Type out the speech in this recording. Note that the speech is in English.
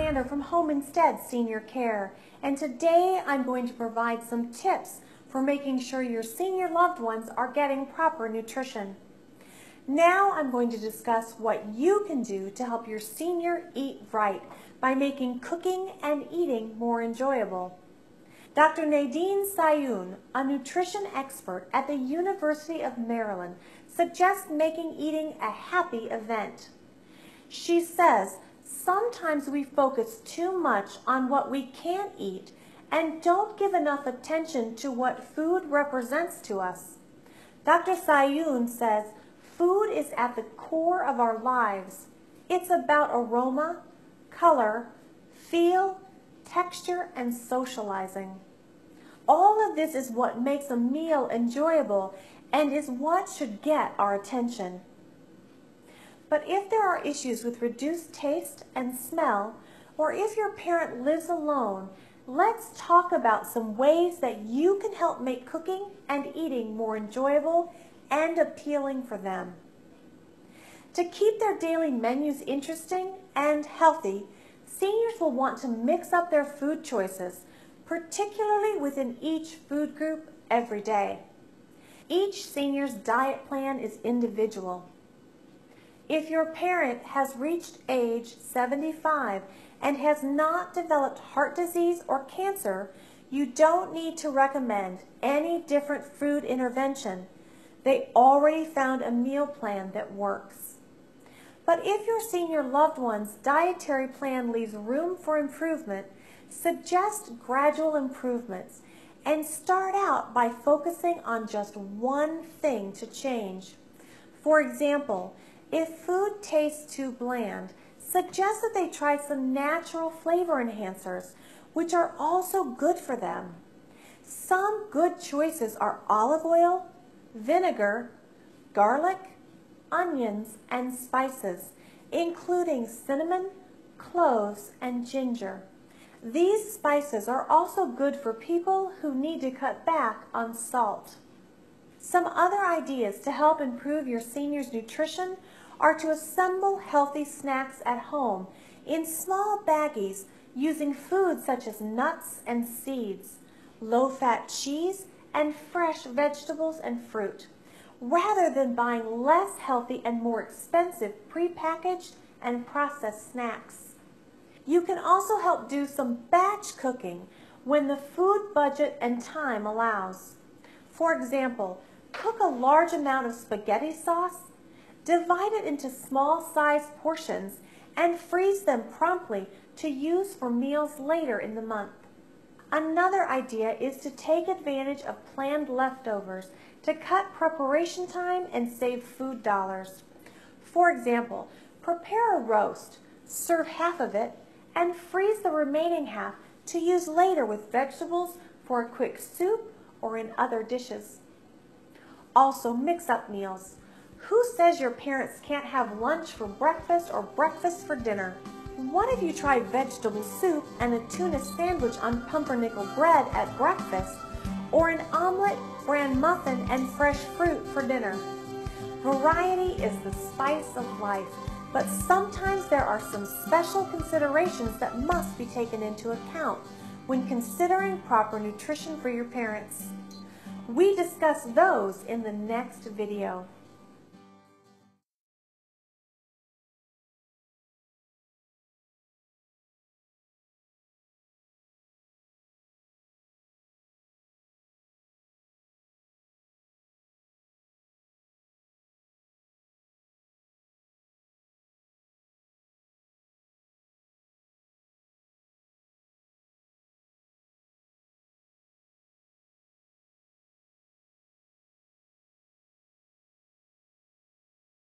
Miranda from Home Instead Senior Care, and today I'm going to provide some tips for making sure your senior loved ones are getting proper nutrition. Now I'm going to discuss what you can do to help your senior eat right by making cooking and eating more enjoyable. Dr. Nadine Sahyoun, a nutrition expert at the University of Maryland, suggests making eating a happy event. She says, sometimes we focus too much on what we can't eat and don't give enough attention to what food represents to us. Dr. Sahyoun says, food is at the core of our lives. It's about aroma, color, feel, texture, and socializing. All of this is what makes a meal enjoyable and is what should get our attention. But if there are issues with reduced taste and smell, or if your parent lives alone, let's talk about some ways that you can help make cooking and eating more enjoyable and appealing for them. To keep their daily menus interesting and healthy, seniors will want to mix up their food choices, particularly within each food group every day. Each senior's diet plan is individual. If your parent has reached age 75 and has not developed heart disease or cancer, you don't need to recommend any different food intervention. They already found a meal plan that works. But if your senior loved one's dietary plan leaves room for improvement, suggest gradual improvements and start out by focusing on just one thing to change. For example, if food tastes too bland, suggest that they try some natural flavor enhancers, which are also good for them. Some good choices are olive oil, vinegar, garlic, onions, and spices, including cinnamon, cloves, and ginger. These spices are also good for people who need to cut back on salt. Some other ideas to help improve your seniors' nutrition are to assemble healthy snacks at home in small baggies using foods such as nuts and seeds, low-fat cheese, and fresh vegetables and fruit, rather than buying less healthy and more expensive prepackaged and processed snacks. You can also help do some batch cooking when the food budget and time allows. For example, cook a large amount of spaghetti sauce, divide it into small-sized portions, and freeze them promptly to use for meals later in the month. Another idea is to take advantage of planned leftovers to cut preparation time and save food dollars. For example, prepare a roast, serve half of it, and freeze the remaining half to use later with vegetables for a quick soup or in other dishes. Also, mix up meals. Who says your parents can't have lunch for breakfast or breakfast for dinner? What if you try vegetable soup and a tuna sandwich on pumpernickel bread at breakfast, or an omelet, bran muffin, and fresh fruit for dinner? Variety is the spice of life, but sometimes there are some special considerations that must be taken into account when considering proper nutrition for your parents. We discuss those in the next video.